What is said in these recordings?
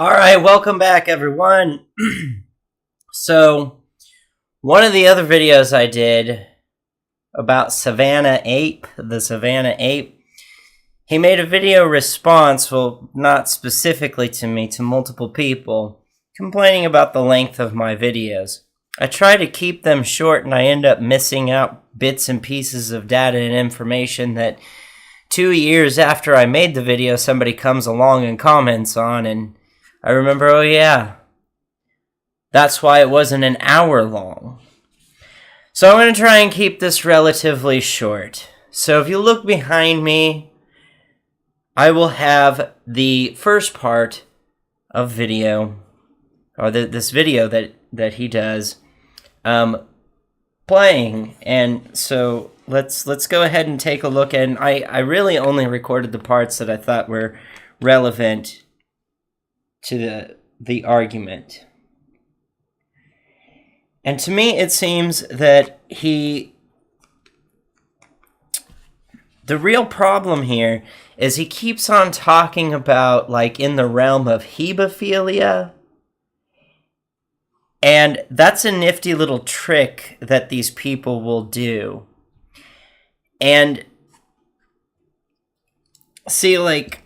Alright, welcome back everyone. So, one of the other videos I did about Savannah Ape, the Savannah Ape, he made a video response, well, not specifically to me, to multiple people, complaining about the length of my videos. I try to keep them short and I end up missing out bits and pieces of data and information that 2 years after I made the video, somebody comes along and comments on, and I remember, oh yeah, that's why it wasn't an hour long. So I'm going to try and keep this relatively short. So if you look behind me, I will have the first part of video, or this video that he does, playing. And so let's go ahead and take a look. And I really only recorded the parts that I thought were relevant to the argument. And to me, it seems that the real problem here is he keeps on talking about, like, in the realm of hebephilia. And that's a nifty little trick that these people will do. And see, like,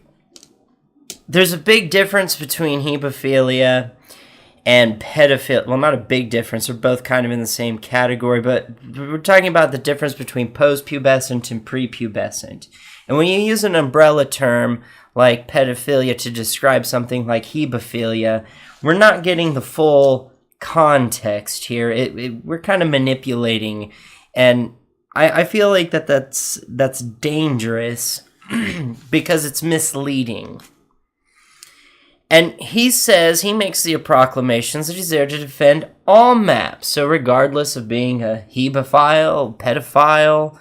there's a big difference between hebephilia and pedophilia. Well, not a big difference. They're both kind of in the same category, but we're talking about the difference between post-pubescent and prepubescent. And when you use an umbrella term like pedophilia to describe something like hebephilia, we're not getting the full context here. We're kind of manipulating, and I feel like that's dangerous because it's misleading. And he says, he makes the proclamations that he's there to defend all maps. So regardless of being a hebephile, pedophile,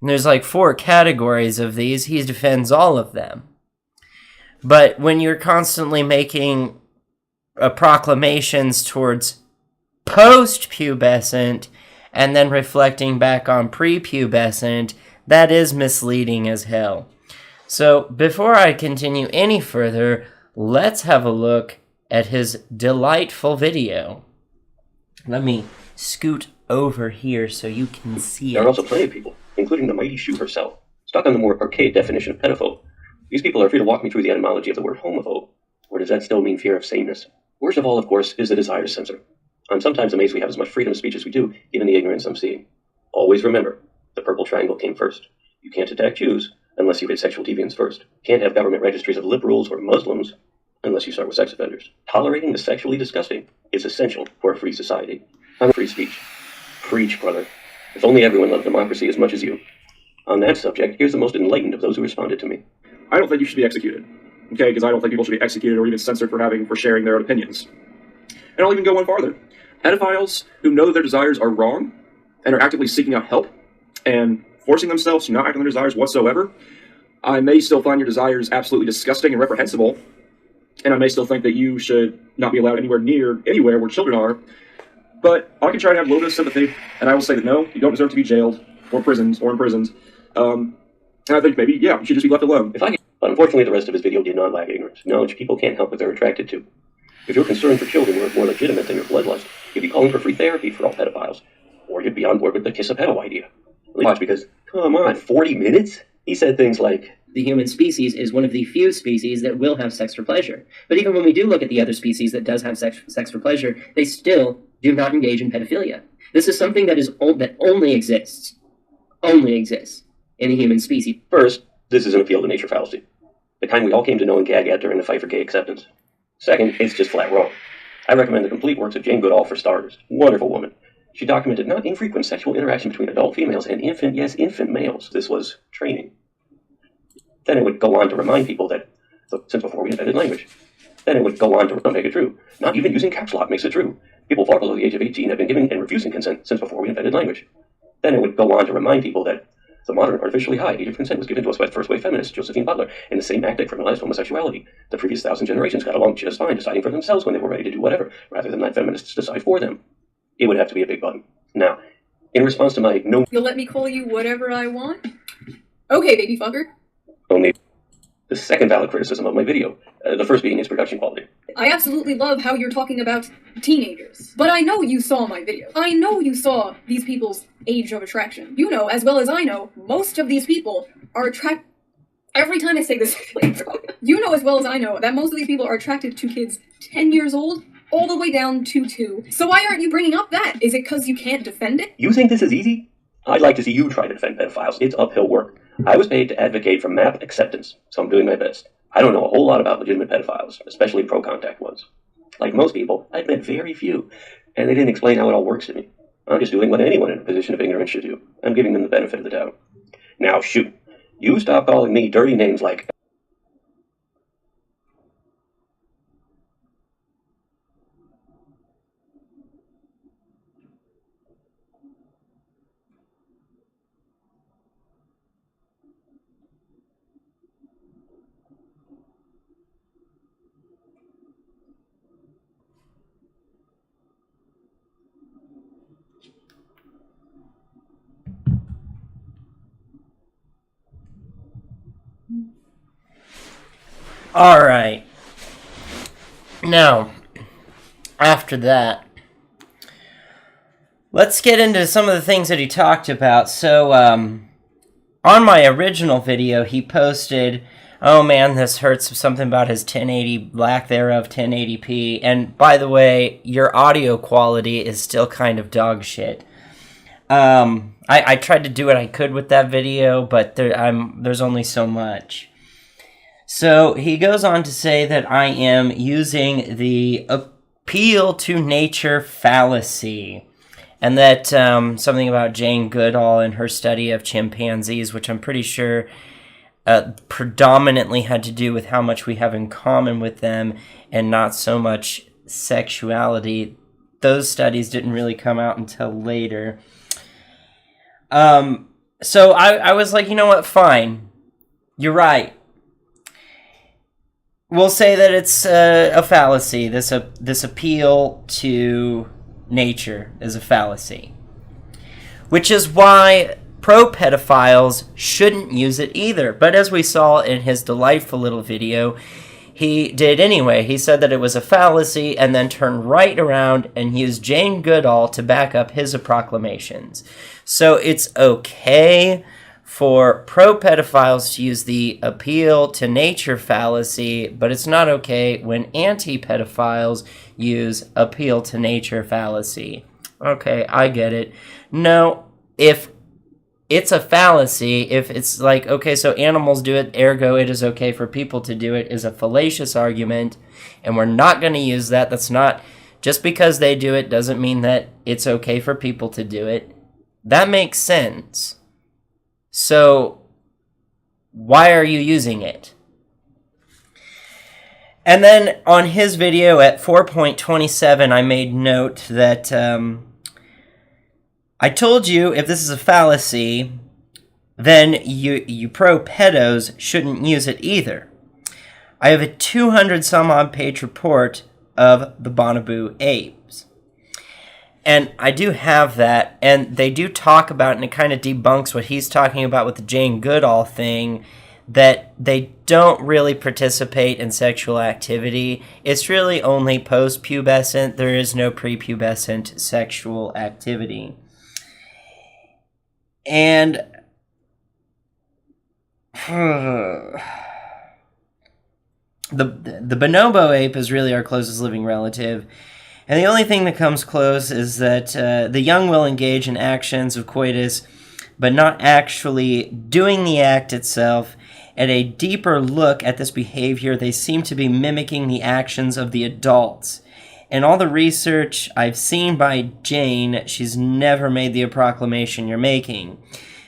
and there's like 4 categories of these, he defends all of them. But when you're constantly making proclamations towards post-pubescent and then reflecting back on prepubescent, that is misleading as hell. So before I continue any further, let's have a look at his delightful video. Let me scoot over here so you can see it. There are also plenty of people, including the mighty Shu herself, stuck on the more archaic definition of pedophobe. These people are free to walk me through the etymology of the word homophobe. Or does that still mean fear of sameness? Worst of all, of course, is the desire to censor. I'm sometimes amazed we have as much freedom of speech as we do, given the ignorance I'm seeing. Always remember, the purple triangle came first. You can't attack Jews unless you hit sexual deviants first. Can't have government registries of liberals or Muslims unless you start with sex offenders. Tolerating the sexually disgusting is essential for a free society. I'm free speech. Preach, brother. If only everyone loved democracy as much as you. On that subject, here's the most enlightened of those who responded to me. I don't think you should be executed. Okay, because I don't think people should be executed or even censored for sharing their own opinions. And I'll even go one farther. Pedophiles who know that their desires are wrong and are actively seeking out help and forcing themselves to not act on their desires whatsoever, I may still find your desires absolutely disgusting and reprehensible, and I may still think that you should not be allowed anywhere where children are, but I can try to have a little bit of sympathy, and I will say that no, you don't deserve to be jailed or imprisoned. And I think maybe, yeah, you should just be left alone. But unfortunately, the rest of his video did not lack ignorance. Knowledge people can't help what they're attracted to. If your concern for children were more legitimate than your bloodlust, you'd be calling for free therapy for all pedophiles. Or you'd be on board with the kiss a pedo idea. Watch, because, come on, 40 minutes? He said things like, the human species is one of the few species that will have sex for pleasure. But even when we do look at the other species that does have sex for pleasure, they still do not engage in pedophilia. This is something that only exists in the human species. First, this is an appeal to nature fallacy. The kind we all came to know and gag at during the fight for gay acceptance. Second, it's just flat wrong. I recommend the complete works of Jane Goodall for starters. Wonderful woman. She documented not infrequent sexual interaction between adult females and infant males. This was training. Then it would go on to remind people that, since before we invented language. Then it would go on to make it true. Not even using caps lock makes it true. People far below the age of 18 have been giving and refusing consent since before we invented language. Then it would go on to remind people that the modern artificially high age of consent was given to us by the first wave feminist, Josephine Butler, in the same act that criminalized homosexuality. The previous 1,000 generations got along just fine, deciding for themselves when they were ready to do whatever, rather than let feminists decide for them. It would have to be a big button. Now, in response to my no... You'll let me call you whatever I want? Okay, baby fucker. Only... The second valid criticism of my video, the first being its production quality. I absolutely love how you're talking about teenagers. But I know you saw my video. I know you saw these people's age of attraction. You know, as well as I know, most of these people are Every time I say this, you know as well as I know that most of these people are attracted to kids 10 years old, all the way down to 2. So why aren't you bringing up that? Is it because you can't defend it? You think this is easy? I'd like to see you try to defend pedophiles. It's uphill work. I was paid to advocate for MAP acceptance, so I'm doing my best. I don't know a whole lot about legitimate pedophiles, especially pro-contact ones. Like most people, I've met very few, and they didn't explain how it all works to me. I'm just doing what anyone in a position of ignorance should do. I'm giving them the benefit of the doubt. Now, shoot. You stop calling me dirty names like... Alright. Now, after that, let's get into some of the things that he talked about. So, on my original video, he posted, oh man, this hurts, something about his 1080, lack thereof, 1080p. And by the way, your audio quality is still kind of dog shit. I tried to do what I could with that video, but there's only so much. So he goes on to say that I am using the appeal to nature fallacy, and that something about Jane Goodall and her study of chimpanzees, which I'm pretty sure predominantly had to do with how much we have in common with them and not so much sexuality. Those studies didn't really come out until later. So I was like, you know what, fine. You're right. We'll say that it's a fallacy. This appeal to nature is a fallacy. Which is why pro-pedophiles shouldn't use it either. But as we saw in his delightful little video, he did anyway. He said that it was a fallacy and then turned right around and used Jane Goodall to back up his proclamations. So it's okay for pro-pedophiles to use the appeal to nature fallacy, but it's not okay when anti-pedophiles use appeal to nature fallacy. Okay, I get it. No, if it's a fallacy, if it's like, okay, so animals do it, ergo it is okay for people to do it, is a fallacious argument, and we're not going to use that. That's not, just because they do it doesn't mean that it's okay for people to do it. That makes sense. So, why are you using it? And then on his video at 4.27, I made note that I told you if this is a fallacy, then you pro-pedos shouldn't use it either. I have a 200 some odd page report of the Bonobos apes. And I do have that, and they do talk about, and it kind of debunks what he's talking about with the Jane Goodall thing, that they don't really participate in sexual activity. It's really only post-pubescent. There is no prepubescent sexual activity. And the bonobo ape is really our closest living relative. And the only thing that comes close is that the young will engage in actions of coitus, but not actually doing the act itself. At a deeper look at this behavior, they seem to be mimicking the actions of the adults. In all the research I've seen by Jane, she's never made the proclamation you're making.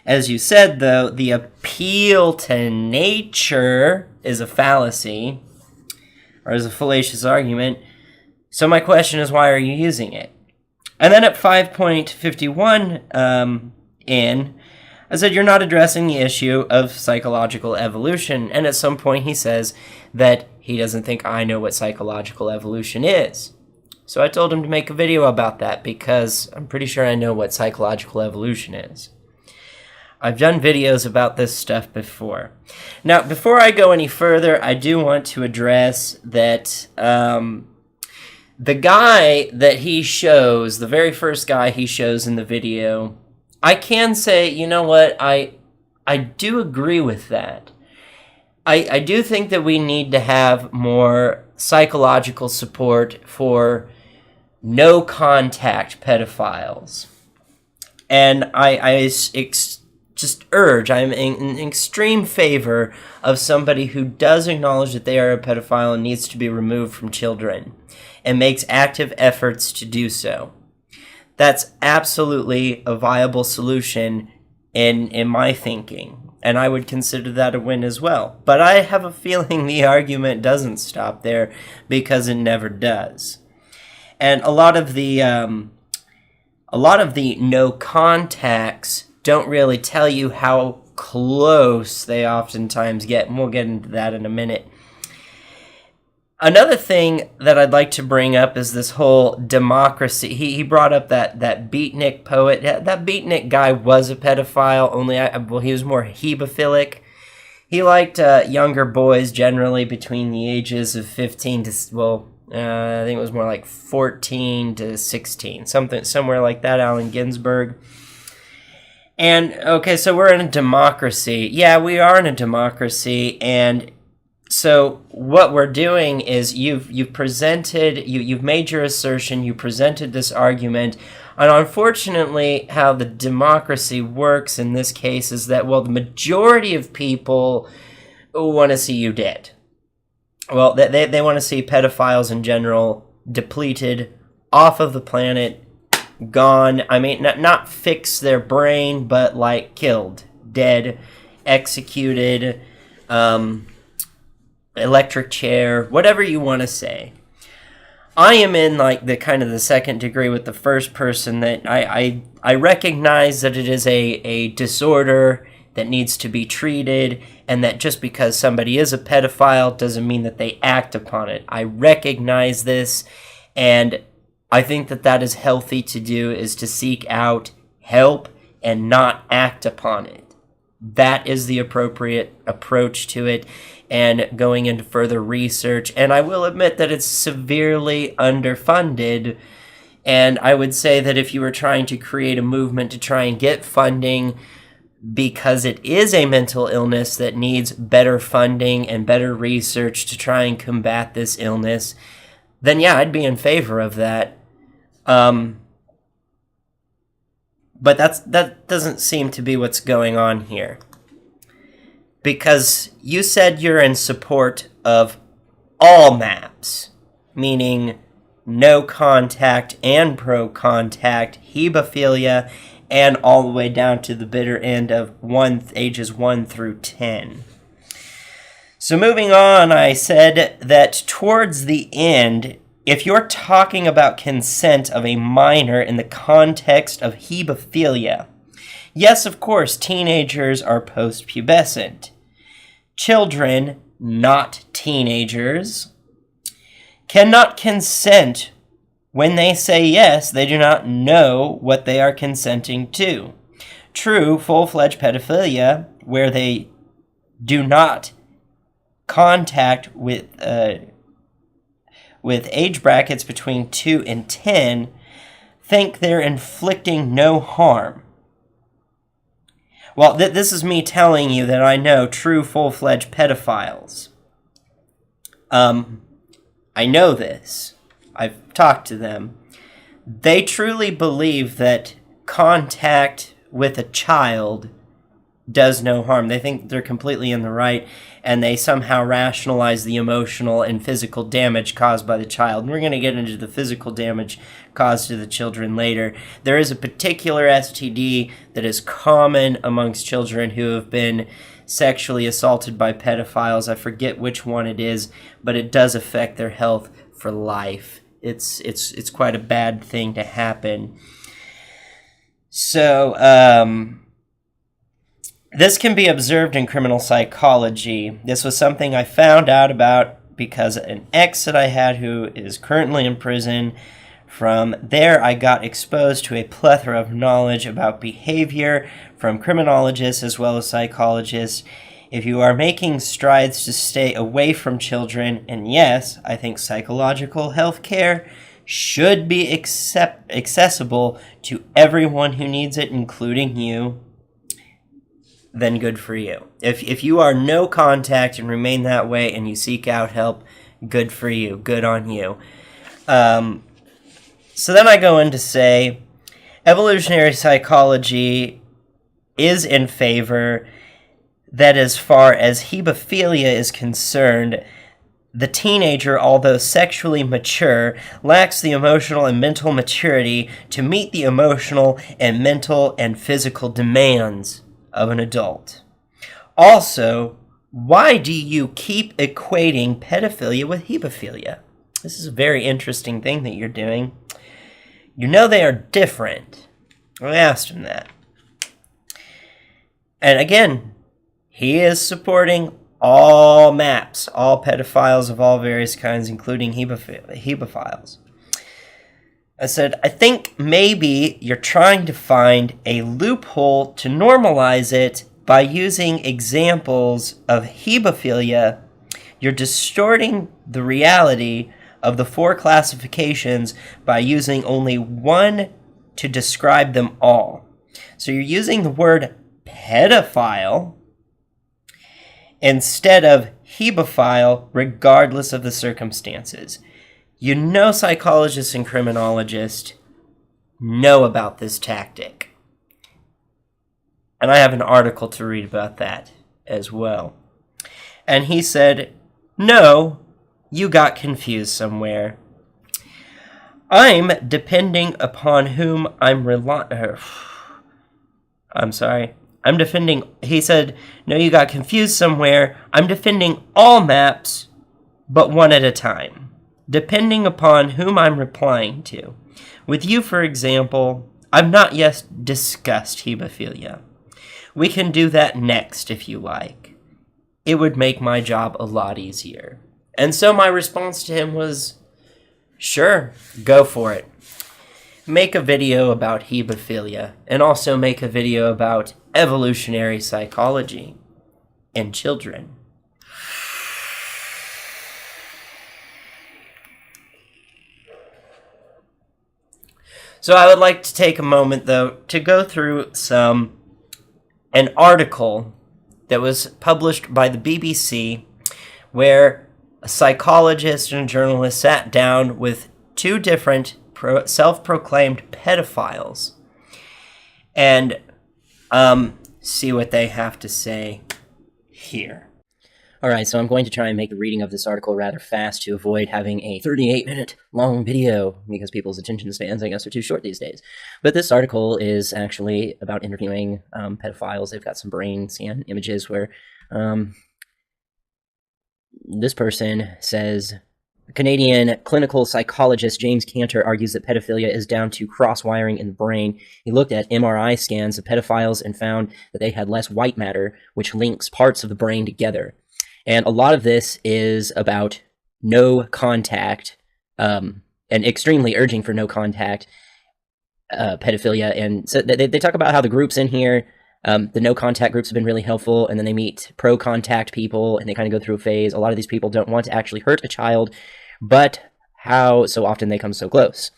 As you said, though, the appeal to nature is a fallacy, or is a fallacious argument. So my question is, why are you using it? And then at 5.51 I said, you're not addressing the issue of psychological evolution. And at some point he says that he doesn't think I know what psychological evolution is. So I told him to make a video about that because I'm pretty sure I know what psychological evolution is. I've done videos about this stuff before. Now, before I go any further, I do want to address that the guy that he shows, the very first guy he shows in the video, I can say, you know what, I do agree with that. I do think that we need to have more psychological support for no-contact pedophiles. And I just urge, I'm in extreme favor of somebody who does acknowledge that they are a pedophile and needs to be removed from children and makes active efforts to do so. That's absolutely a viable solution in my thinking. And I would consider that a win as well. But I have a feeling the argument doesn't stop there, because it never does. And a lot of the no contacts don't really tell you how close they oftentimes get, and we'll get into that in a minute. Another thing that I'd like to bring up is this whole democracy. He brought up that beatnik poet. That beatnik guy was a pedophile, only he was more hebephilic. He liked younger boys, generally between the ages of 15 to, I think it was more like 14 to 16, somewhere like that, Allen Ginsberg. And, okay, so we're in a democracy. Yeah, we are in a democracy, and so what we're doing is you've made your assertion, you presented this argument, and unfortunately how the democracy works in this case is that, well, the majority of people want to see you dead. Well, they want to see pedophiles in general depleted, off of the planet, gone. I mean, not fix their brain, but like killed, dead, executed, electric chair, whatever you want to say. I am in like the kind of the second degree with the first person, that I recognize that it is a disorder that needs to be treated, and that just because somebody is a pedophile doesn't mean that they act upon it. I recognize this, and I think that is healthy to do, is to seek out help and not act upon it. That is the appropriate approach to it, and going into further research. And I will admit that it's severely underfunded, and I would say that if you were trying to create a movement to try and get funding, because it is a mental illness that needs better funding and better research to try and combat this illness, then yeah, I'd be in favor of that. But that doesn't seem to be what's going on here. Because you said you're in support of all maps, meaning no contact and pro contact, hebephilia, and all the way down to the bitter end of ages 1 through 10. So moving on, I said that towards the end, if you're talking about consent of a minor in the context of hebephilia, yes, of course, teenagers are post-pubescent. Children, not teenagers, cannot consent. When they say yes, they do not know what they are consenting to. True, full-fledged pedophilia, where they do not contact with age brackets between 2 and 10, think they're inflicting no harm. Well, this is me telling you that I know true full-fledged pedophiles. I know this. I've talked to them. They truly believe that contact with a child does no harm. They think they're completely in the right, and they somehow rationalize the emotional and physical damage caused by the child. And we're going to get into the physical damage caused to the children later. There is a particular STD that is common amongst children who have been sexually assaulted by pedophiles. I forget which one it is, but it does affect their health for life. It's quite a bad thing to happen. So, this can be observed in criminal psychology. This was something I found out about because an ex that I had who is currently in prison From there, I got exposed to a plethora of knowledge about behavior from criminologists as well as psychologists. If you are making strides to stay away from children, and yes, I think psychological health care should be accessible to everyone who needs it, including you, then good for you. If you are no contact and remain that way and you seek out help, good for you. Good on you. So then I go in to say evolutionary psychology is in favor that as far as hebephilia is concerned, the teenager, although sexually mature, lacks the emotional and mental maturity to meet the emotional and mental and physical demands of an adult. Also, why do you keep equating pedophilia with hebephilia? This is a very interesting thing that you're doing. You know they are different. I asked him that. And again, he is supporting all maps, all pedophiles of all various kinds, including hebephiles. I said, I think maybe you're trying to find a loophole to normalize it by using examples of hebephilia. You're distorting the reality of the 4 classifications by using only one to describe them all. So you're using the word pedophile instead of hebephile, regardless of the circumstances. You know psychologists and criminologists know about this tactic. And I have an article to read about that as well. And he said, no, you got confused somewhere. I'm depending upon whom I'm defending. He said, no, you got confused somewhere. I'm defending all maps, but one at a time, depending upon whom I'm replying to. With you, for example, I've not yet discussed hebephilia. We can do that next if you like. It would make my job a lot easier. And so my response to him was, sure, go for it. Make a video about hebephilia, and also make a video about evolutionary psychology in children. So I would like to take a moment, though, to go through an article that was published by the BBC where a psychologist and a journalist sat down with 2 different self-proclaimed pedophiles and see what they have to say here. Alright, so I'm going to try and make the reading of this article rather fast to avoid having a 38-minute long video, because people's attention spans, I guess, are too short these days. But this article is actually about interviewing pedophiles. They've got some brain scan images where this person says, Canadian clinical psychologist James Cantor argues that pedophilia is down to cross-wiring in the brain. He looked at MRI scans of pedophiles and found that they had less white matter, which links parts of the brain together. And a lot of this is about no contact, and extremely urging for no contact pedophilia. And so they talk about how the groups in here, the no contact groups have been really helpful, and then they meet pro contact people and they kind of go through a phase. A lot of these people don't want to actually hurt a child, but how so often they come so close.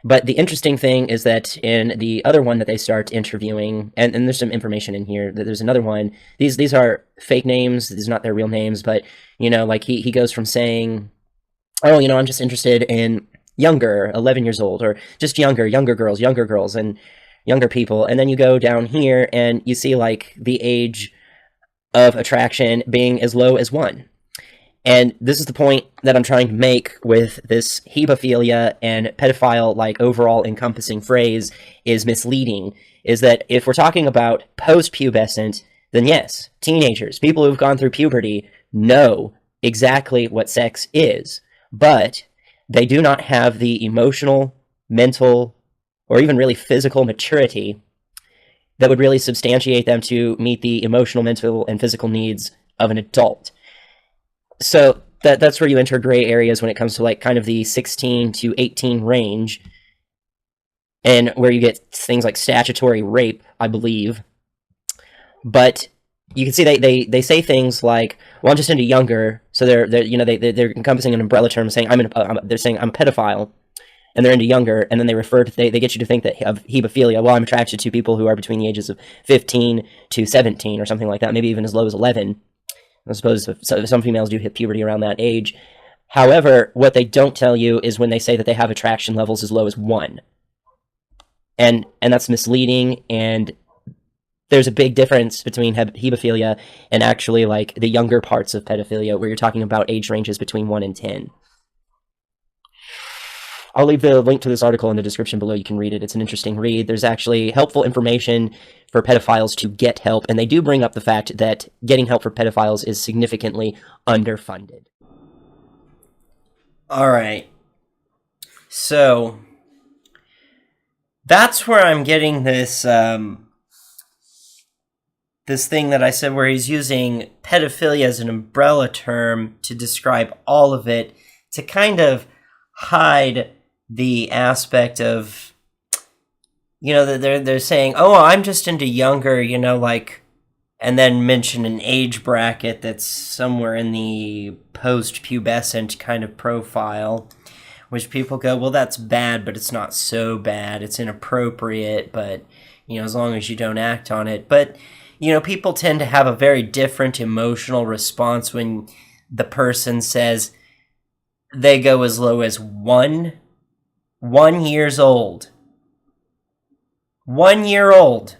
But the interesting thing is that in the other one that they start interviewing, and there's some information in here, that there's another one, these are fake names, these are not their real names, but, you know, like he goes from saying, oh, you know, I'm just interested in younger, 11 years old, or just younger girls, and younger people, and then you go down here and you see, like, the age of attraction being as low as 1. And this is the point that I'm trying to make with this hebephilia and pedophile, like, overall encompassing phrase is misleading, is that if we're talking about post-pubescent, then yes, teenagers, people who've gone through puberty, know exactly what sex is, but they do not have the emotional, mental, or even really physical maturity that would really substantiate them to meet the emotional, mental, and physical needs of an adult. So that's where you enter gray areas when it comes to, like, kind of the 16 to 18 range, and where you get things like statutory rape, I believe. But you can see they say things like, "Well, I'm just into younger," so they're encompassing an umbrella term, saying they're saying I'm a pedophile, and they're into younger, and then they get you to think that of hebephilia. Well, I'm attracted to people who are between the ages of 15 to 17 or something like that, maybe even as low as 11. I suppose some females do hit puberty around that age. However, what they don't tell you is when they say that they have attraction levels as low as 1. And that's misleading, and there's a big difference between hebephilia and actually like the younger parts of pedophilia, where you're talking about age ranges between 1 and 10. I'll leave the link to this article in the description below. You can read it. It's an interesting read. There's actually helpful information for pedophiles to get help, and they do bring up the fact that getting help for pedophiles is significantly underfunded. All right. So that's where I'm getting this this thing that I said, where he's using pedophilia as an umbrella term to describe all of it, to kind of hide the aspect of, that they're saying, "Oh, I'm just into younger," like, and then mention an age bracket that's somewhere in the post-pubescent kind of profile, which people go, "Well, that's bad, but it's not so bad. It's inappropriate, but, as long as you don't act on it." But, people tend to have a very different emotional response when the person says they go as low as 1 years old. 1 year old.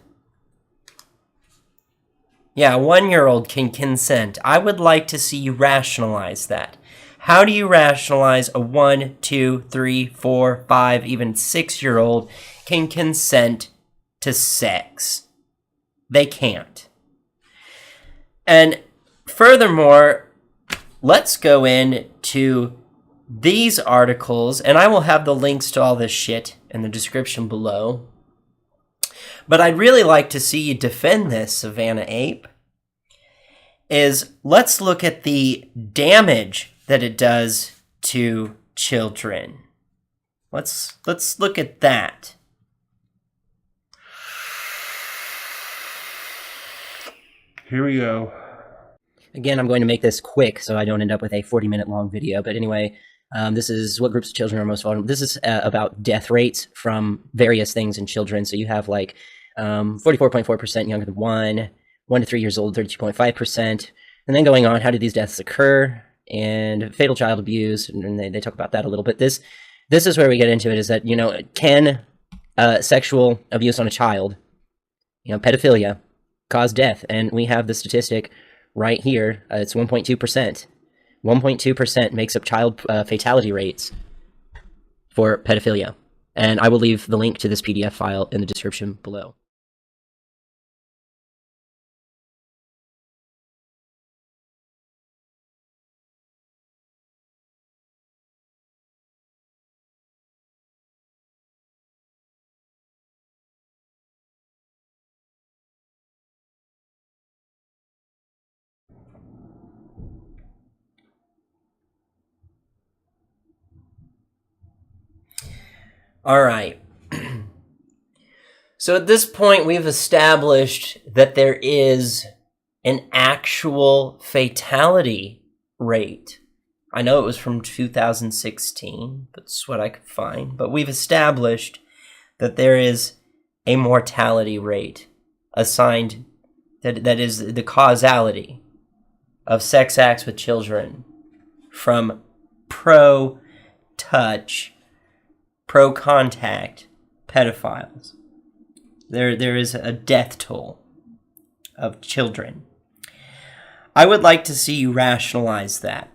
Yeah, a 1-year-old can consent. I would like to see you rationalize that. How do you rationalize a 1, 2, 3, 4, 5, even 6-year-old can consent to sex? They can't. And furthermore, let's go into these articles, and I will have the links to all this shit in the description below. But I'd really like to see you defend this, Savannah Ape. Let's look at the damage that it does to children. Let's look at that. Here we go. Again, I'm going to make this quick so I don't end up with a 40-minute long video. But anyway, this is what groups of children are most vulnerable. This is about death rates from various things in children. So you have like 44.4% younger than 1 to 3 years old, 32.5%. And then going on, how did these deaths occur? And fatal child abuse, and they talk about that a little bit. This is where we get into it, is that, can sexual abuse on a child, pedophilia, cause death? And we have the statistic right here. It's 1.2%. 1.2% makes up child fatality rates for pedophilia. And I will leave the link to this PDF file in the description below. All right. So at this point, we've established that there is an actual fatality rate. I know it was from 2016, but it's what I could find. But we've established that there is a mortality rate assigned, that is the causality of sex acts with children from pro-touch, pro-contact pedophiles. There is a death toll of children. I would like to see you rationalize that.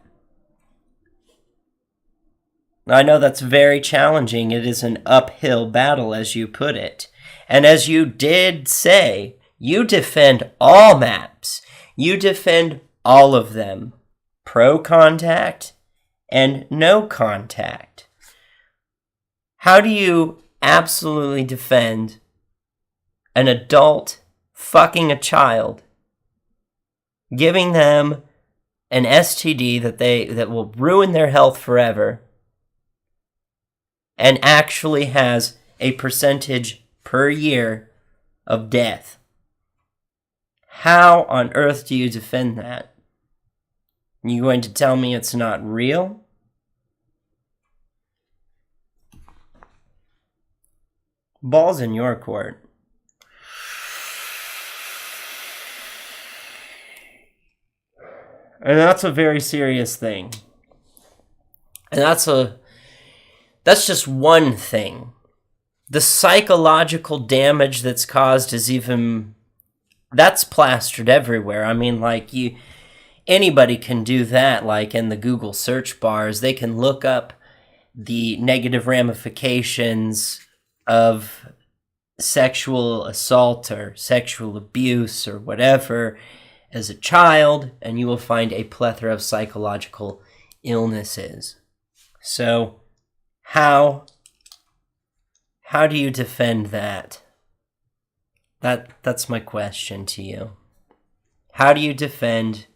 I know that's very challenging. It is an uphill battle, as you put it. And as you did say, you defend all maps. You defend all of them. Pro-contact and no contact. How do you absolutely defend an adult fucking a child, giving them an STD that will ruin their health forever, and actually has a percentage per year of death. How on earth do you defend that? You going to tell me it's not real? Ball's in your court. And that's a very serious thing. And that's just one thing. The psychological damage that's caused is that's plastered everywhere. I mean, like, anybody can do that, like in the Google search bars. They can look up the negative ramifications of sexual assault or sexual abuse or whatever as a child, and you will find a plethora of psychological illnesses. So, how do you defend that? That's my question to you. How do you defend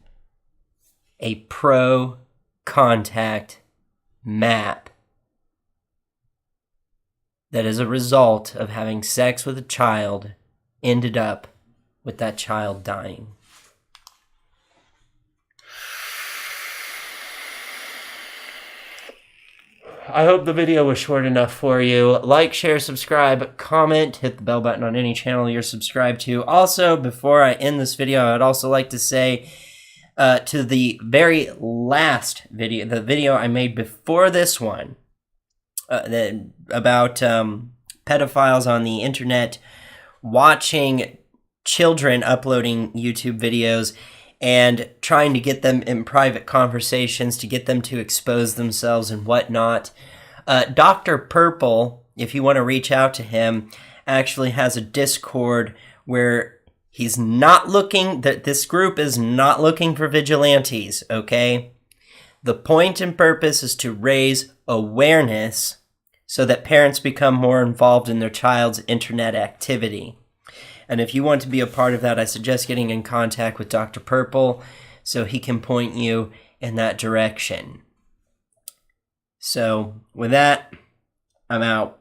a pro-contact map that as a result of having sex with a child ended up with that child dying? I hope the video was short enough for you. Like, share, subscribe, comment, hit the bell button on any channel you're subscribed to. Also, before I end this video, I'd also like to say to the very last video, the video I made before this one, about pedophiles on the internet watching children uploading YouTube videos and trying to get them in private conversations to get them to expose themselves and whatnot. Dr. Purple, if you want to reach out to him, actually has a Discord where he's not looking, this group is not looking for vigilantes, okay? The point and purpose is to raise awareness so that parents become more involved in their child's internet activity. And if you want to be a part of that, I suggest getting in contact with Dr. Purple so he can point you in that direction. So, with that, I'm out.